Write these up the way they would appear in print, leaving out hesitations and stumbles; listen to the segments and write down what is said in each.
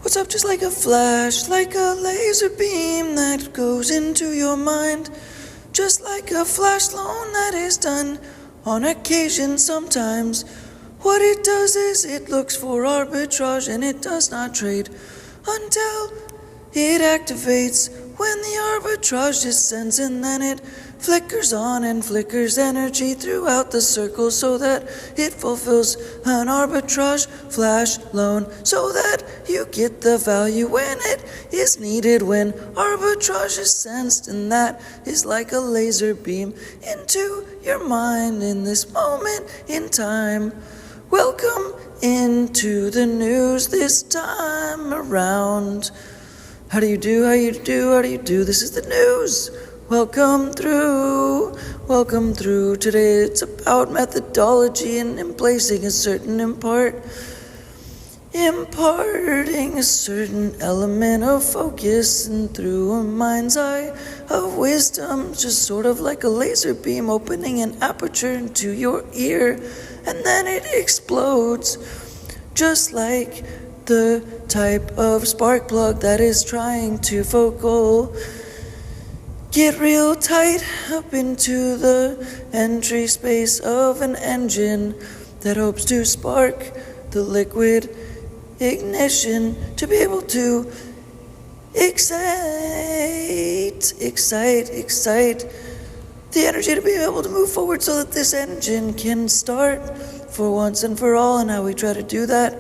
What's up? Just like a flash, like a laser beam that goes into your mind. Just like a flash loan that is done on occasion sometimes. What it does is it looks for arbitrage and it does not trade until it activates when the arbitrage descends, and then it flickers on and flickers energy throughout the circle so that it fulfills an arbitrage flash loan so that you get the value when it is needed, when arbitrage is sensed, and that is like a laser beam into your mind in this moment in time. Welcome into the news this time around. How do you do? This is the news. Welcome through. Today it's about methodology and emplacing a certain imparting a certain element of focus, and through a mind's eye of wisdom, just sort of like a laser beam opening an aperture into your ear, and then it explodes, just like the type of spark plug that is trying to get real tight up into the entry space of an engine that hopes to spark the liquid ignition to be able to excite the energy to be able to move forward so that this engine can start for once and for all. And how we try to do that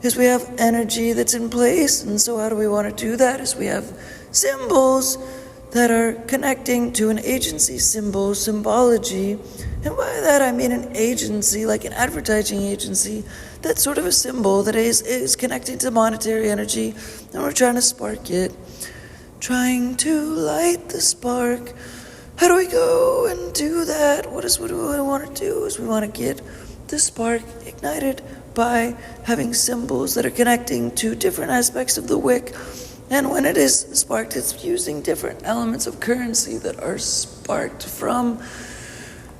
is we have energy that's in place, and so how do we want to do that is we have symbols that are connecting to an agency symbol, symbology. And by that I mean an agency, like an advertising agency, that's sort of a symbol that is connecting to monetary energy, and we're trying to spark it, trying to light the spark. How do we go and do that? What do we want to do is we want to get the spark ignited by having symbols that are connecting to different aspects of the wick. And when it is sparked, it's using different elements of currency that are sparked from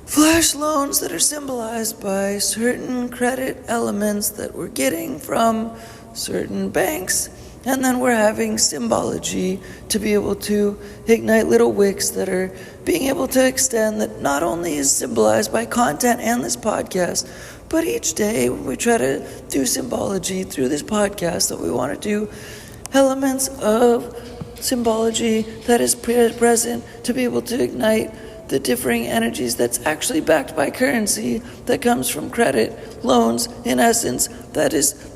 flash loans that are symbolized by certain credit elements that we're getting from certain banks. And then we're having symbology to be able to ignite little wicks that are being able to extend, that not only is symbolized by content and this podcast, but each day we try to do symbology through this podcast, that we want to do elements of symbology that is present to be able to ignite the differing energies that's actually backed by currency that comes from credit, loans, in essence, that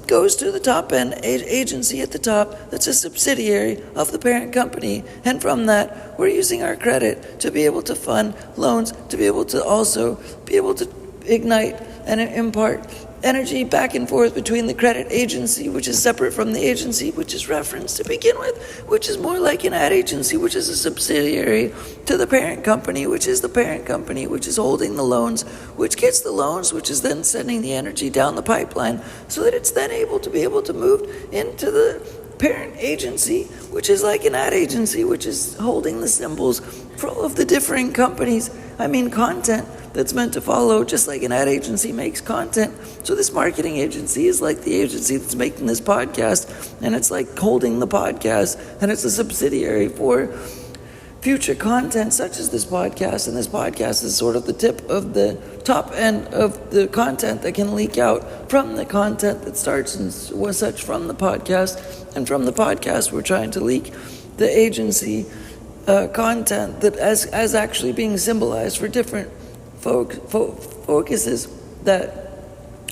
goes to the top end agency at the top that's a subsidiary of the parent company. And from that, we're using our credit to be able to fund loans, to be able to also be able to ignite and impart energy back and forth between the credit agency, which is separate from the agency, which is referenced to begin with, which is more like an ad agency, which is a subsidiary to the parent company, which is the parent company, which is holding the loans, which gets the loans, which is then sending the energy down the pipeline so that it's then able to move into the parent agency, which is like an ad agency, which is holding the symbols for all of the differing companies. Content that's meant to follow, just like an ad agency makes content. So this marketing agency is like the agency that's making this podcast, and it's like holding the podcast, and it's a subsidiary for future content such as this podcast. And this podcast is sort of the tip of the top end of the content that can leak out from the content that starts and was such from the podcast. And from the podcast, we're trying to leak the agency content that as actually being symbolized for different focuses that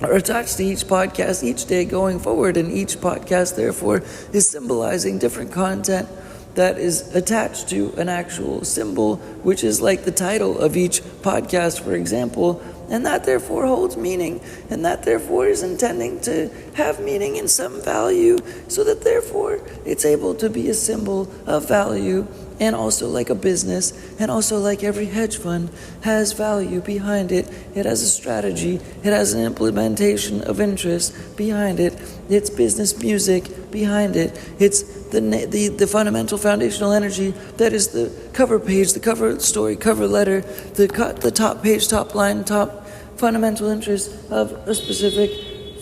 are attached to each podcast each day going forward. And each podcast, therefore, is symbolizing different content that is attached to an actual symbol, which is like the title of each podcast, for example. And that therefore holds meaning, and that therefore is intending to have meaning and some value, so that therefore it's able to be a symbol of value. And also like a business, and also like every hedge fund has value behind it. It has a strategy, it has an implementation of interest behind it. It's business music behind it. It's the fundamental foundational energy that is the cover page, the cover story, cover letter, the top page, top line, top fundamental interest of a specific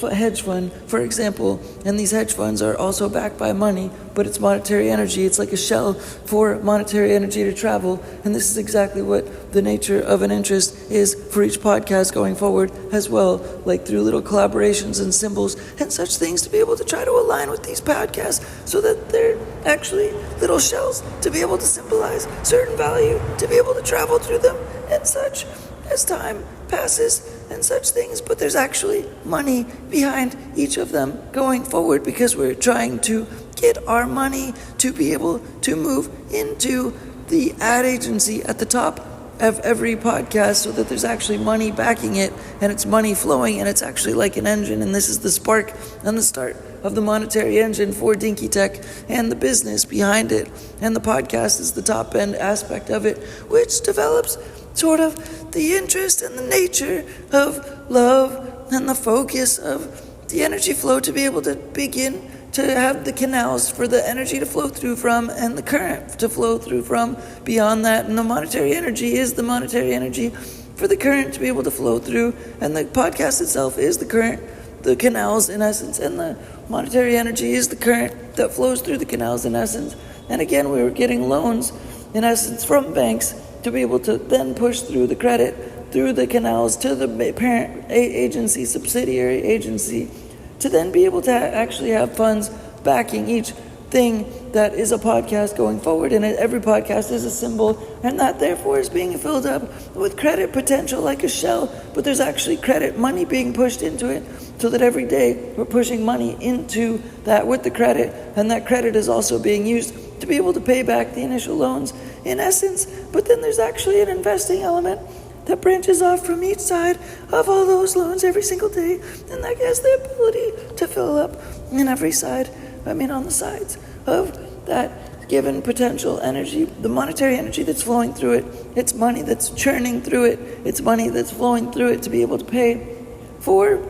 hedge fund, for example, and these hedge funds are also backed by money, but it's monetary energy. It's like a shell for monetary energy to travel, and this is exactly what the nature of an interest is for each podcast going forward as well, like through little collaborations and symbols and such things to be able to try to align with these podcasts so that they're actually little shells to be able to symbolize certain value, to be able to travel through them and such as time passes and such things, but there's actually money behind each of them going forward because we're trying to get our money to be able to move into the ad agency at the top of every podcast so that there's actually money backing it and it's money flowing and it's actually like an engine, and this is the spark and the start of the monetary engine for DINKY Tech and the business behind it, and the podcast is the top end aspect of it, which develops sort of the interest and the nature of love and the focus of the energy flow to be able to begin to have the canals for the energy to flow through from and the current to flow through from beyond that. And the monetary energy is the monetary energy for the current to be able to flow through, and the podcast itself is the current, the canals in essence, and the monetary energy is the current that flows through the canals in essence. And again, we were getting loans in essence from banks to be able to then push through the credit, through the canals to the parent agency, subsidiary agency, to then be able to actually have funds backing each thing that is a podcast going forward. And every podcast is a symbol, and that therefore is being filled up with credit potential like a shell, but there's actually credit money being pushed into it, so that every day we're pushing money into that with the credit, and that credit is also being used to be able to pay back the initial loans in essence. But then there's actually an investing element that branches off from each side of all those loans every single day, and that has the ability to fill up in every side, on the sides of that given potential energy, the monetary energy that's flowing through it. It's money that's churning through it. It's money that's flowing through it to be able to pay for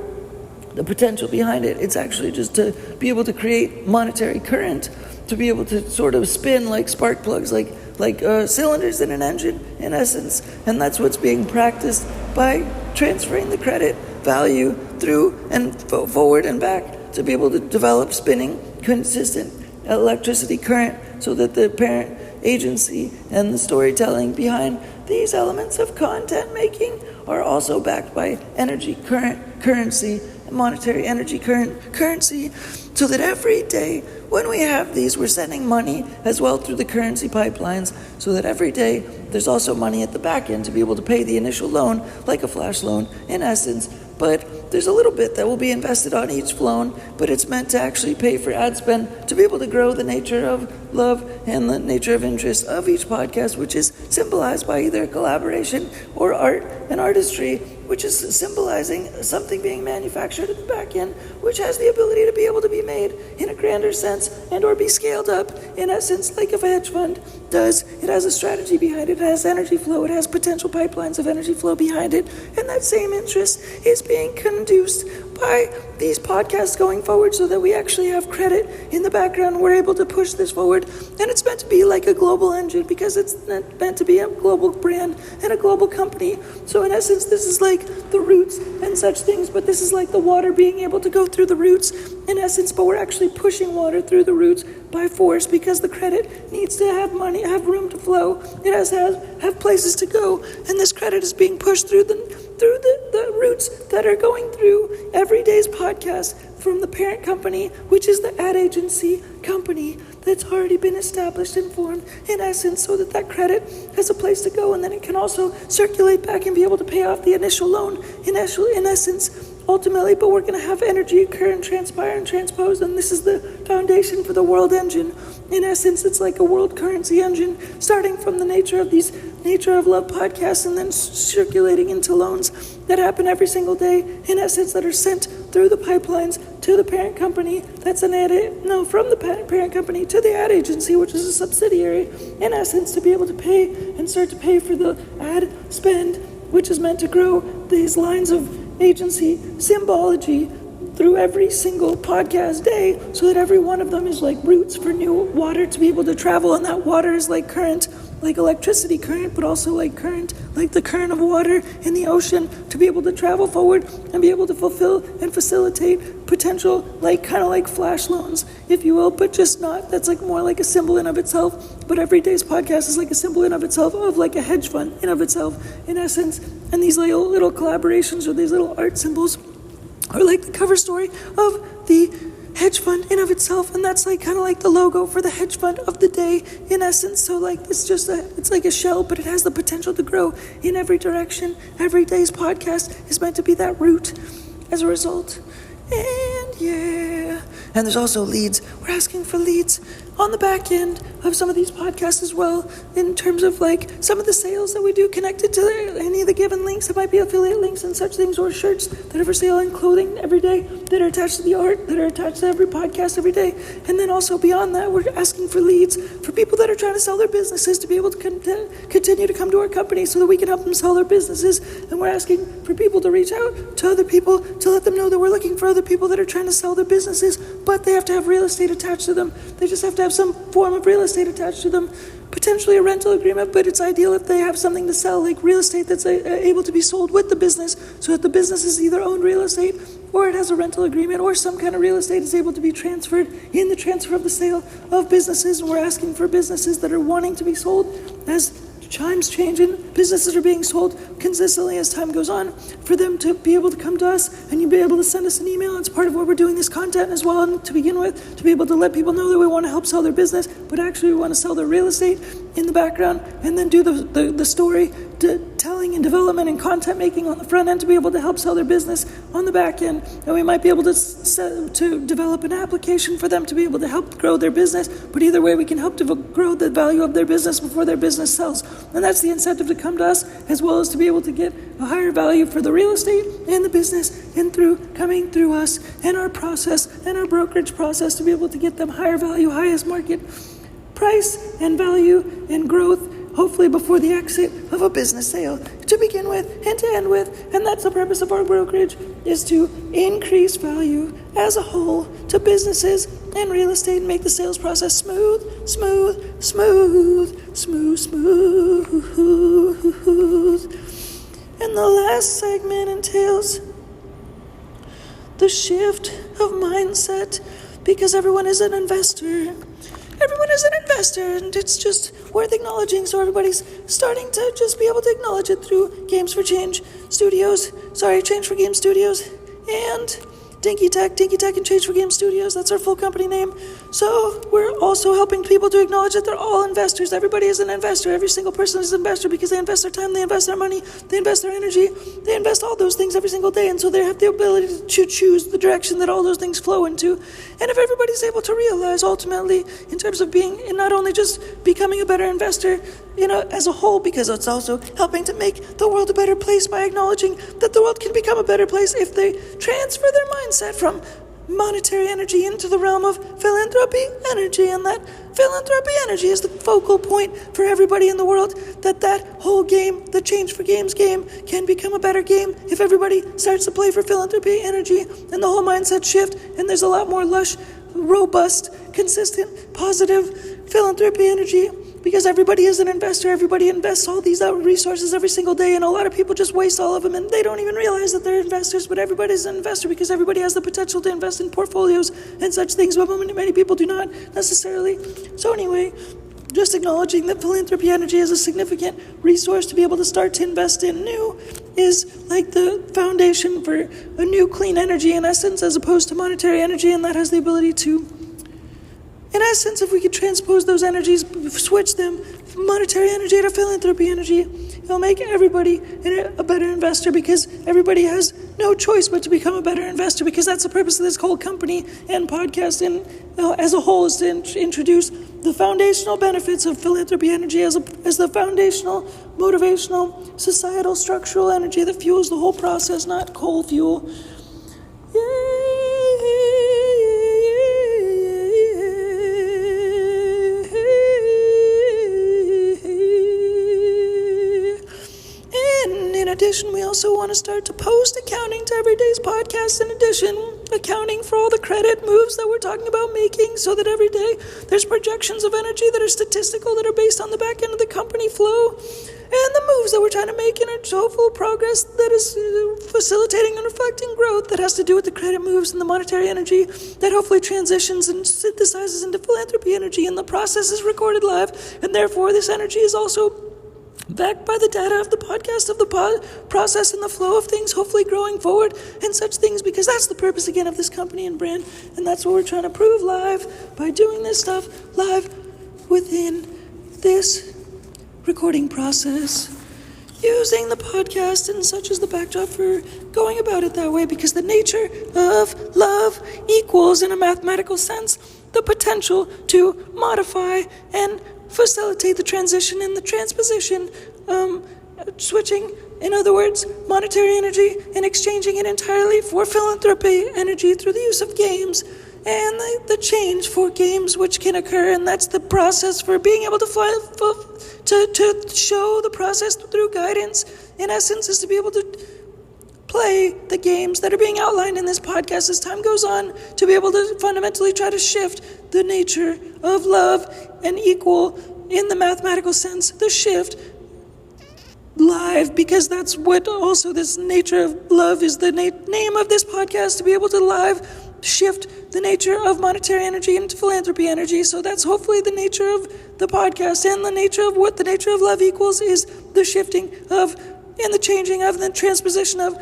the potential behind it. It's actually just to be able to create monetary current, to be able to sort of spin like spark plugs, like cylinders in an engine in essence. And that's what's being practiced by transferring the credit value through and forward and back to be able to develop spinning consistent electricity current, so that the parent agency and the storytelling behind these elements of content making are also backed by energy currency, monetary energy currency, so that every day when we have these, we're sending money as well through the currency pipelines, so that every day there's also money at the back end to be able to pay the initial loan, like a flash loan in essence. But there's a little bit that will be invested on each loan, but it's meant to actually pay for ad spend to be able to grow the nature of love and the nature of interest of each podcast, which is symbolized by either collaboration or art and artistry, which is symbolizing something being manufactured at the back end, which has the ability to be able to be made in a grander sense and or be scaled up in essence, like if a hedge fund does. It has a strategy behind it. It has energy flow. It has potential pipelines of energy flow behind it. And that same interest is being conduced by these podcasts going forward, so that we actually have credit in the background. We're able to push this forward, and it's meant to be like a global engine because it's meant to be a global brand and a global company. So in essence, this is like the roots and such things, but this is like the water being able to go through the roots in essence, but we're actually pushing water through the roots by force because the credit needs to have money, have room to flow. It has to have places to go, and this credit is being pushed through the roots that are going through every day's podcast from the parent company, which is the ad agency company that's already been established and formed in essence, so that that credit has a place to go, and then it can also circulate back and be able to pay off the initial loan in essence ultimately. But we're going to have energy occur and transpire and transpose, and this is the foundation for the world engine. In essence, it's like a world currency engine, starting from the nature of love podcasts, and then circulating into loans that happen every single day, in essence, that are sent through the pipelines to the parent company. That's from the parent company to the ad agency, which is a subsidiary, in essence, to be able to pay and start to pay for the ad spend, which is meant to grow these lines of agency symbology through every single podcast day so that every one of them is like roots for new water to be able to travel, and that water is like current, like electricity current, but also like current, like the current of water in the ocean to be able to travel forward and be able to fulfill and facilitate potential, like kind of like flash loans, if you will, but just not, that's like more like a symbol in of itself. But every day's podcast is like a symbol in of itself of like a hedge fund in of itself, in essence. And these little collaborations or these little art symbols are like the cover story of the hedge fund in of itself, and that's like kind of like the logo for the hedge fund of the day in essence. So like it's like a shell, but it has the potential to grow in every direction. Every day's podcast is meant to be that root as a result. And there's also leads. We're asking for leads on the back end of some of these podcasts as well, in terms of like some of the sales that we do connected to any of the given links. It might be affiliate links and such things, or shirts that are for sale, and clothing every day that are attached to the art, that are attached to every podcast every day. And then also beyond that, we're asking for leads for people that are trying to sell their businesses to be able to continue to come to our company so that we can help them sell their businesses. And we're asking for people to reach out to other people to let them know that we're looking for other people that are trying to sell their businesses, but they have to have real estate attached to them. They just have to have some form of real estate attached to them, potentially a rental agreement, but it's ideal if they have something to sell, like real estate that's able to be sold with the business, so that the business is either owned real estate or it has a rental agreement, or some kind of real estate is able to be transferred in the transfer of the sale of businesses. And we're asking for businesses that are wanting to be sold as times changing, businesses are being sold consistently as time goes on, for them to be able to come to us, and you'll be able to send us an email. It's part of what we're doing this content as well, and to begin with, to be able to let people know that we want to help sell their business, but actually we want to sell their real estate in the background, and then do the story telling and development and content making on the front end to be able to help sell their business on the back end. And we might be able to develop an application for them to be able to help grow their business, but either way we can help to grow the value of their business before their business sells. And that's the incentive to come to us, as well as to be able to get a higher value for the real estate and the business, and through coming through us and our process and our brokerage process to be able to get them higher value, highest market price and value and growth, hopefully before the exit of a business sale, to begin with and to end with. And that's the purpose of our brokerage, is to increase value as a whole to businesses and real estate, and make the sales process smooth. And the last segment entails the shift of mindset, because everyone is an investor. Everyone is an investor, and it's just worth acknowledging. So everybody's starting to just be able to acknowledge it through Change for Game Studios, and DINKY Tech and Change for Game Studios. That's our full company name. So we're also helping people to acknowledge that they're all investors. Everybody is an investor. Every single person is an investor, because they invest their time, they invest their money, they invest their energy, they invest all those things every single day. And so they have the ability to choose the direction that all those things flow into. And if everybody's able to realize ultimately, in terms of being, and not only just becoming a better investor, as a whole, because it's also helping to make the world a better place by acknowledging that the world can become a better place if they transfer their mindset from monetary energy into the realm of philanthropy energy. And that philanthropy energy is the focal point for everybody in the world, that whole game, the Change for Games game, can become a better game if everybody starts to play for philanthropy energy, and the whole mindset shift, and there's a lot more lush, robust, consistent, positive philanthropy energy. Because everybody is an investor, everybody invests all these resources every single day, and a lot of people just waste all of them, and they don't even realize that they're investors. But everybody's an investor, because everybody has the potential to invest in portfolios and such things, but many people do not necessarily. So anyway, just acknowledging that philanthropy energy is a significant resource to be able to start to invest in new is like the foundation for a new clean energy, in essence, as opposed to monetary energy, and that has the ability to, in essence, if we could transpose those energies, switch them from monetary energy to philanthropy energy, it'll make everybody a better investor, because everybody has no choice but to become a better investor, because that's the purpose of this whole company and podcast, and as a whole, is to introduce the foundational benefits of philanthropy energy as the foundational, motivational, societal, structural energy that fuels the whole process, not coal fuel. In addition, we also want to start to post accounting to everyday's podcast. In addition, accounting for all the credit moves that we're talking about making, so that every day there's projections of energy that are statistical, that are based on the back end of the company flow, and the moves that we're trying to make in our hopeful progress that is facilitating and reflecting growth that has to do with the credit moves and the monetary energy that hopefully transitions and synthesizes into philanthropy energy, and the process is recorded live, and therefore this energy is also backed by the data of the podcast, of the process and the flow of things, hopefully growing forward and such things, because that's the purpose again of this company and brand, and that's what we're trying to prove live by doing this stuff live within this recording process, using the podcast and such as the backdrop for going about it that way, because the nature of love equals, in a mathematical sense, the potential to modify and facilitate the transition and the transposition, switching, in other words, monetary energy and exchanging it entirely for philanthropy energy through the use of games, and the change for games which can occur, and that's the process for being able to to show the process through guidance, in essence, is to be able to play the games that are being outlined in this podcast as time goes on, to be able to fundamentally try to shift the nature of love and equal, in the mathematical sense, the shift live, because that's what also this nature of love is the name of this podcast, to be able to live shift the nature of monetary energy into philanthropy energy. So that's hopefully the nature of the podcast, and the nature of what the nature of love equals is the shifting of and the changing of, the transposition of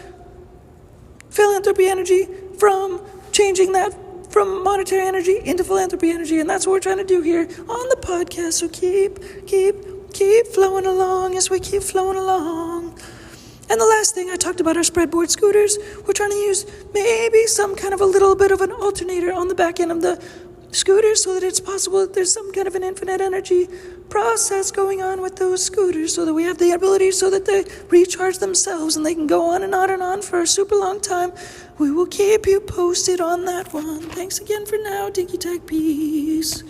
philanthropy energy, from changing that from monetary energy into philanthropy energy, and that's what we're trying to do here on the podcast. So keep flowing along as we keep flowing along. And the last thing, I talked about our spreadboard scooters. We're trying to use maybe some kind of a little bit of an alternator on the back end of the scooters, so that it's possible that there's some kind of an infinite energy process going on with those scooters, so that we have the ability so that they recharge themselves and they can go on and on and on for a super long time. We will keep you posted on that one. Thanks again for now. Dinky Tech, peace.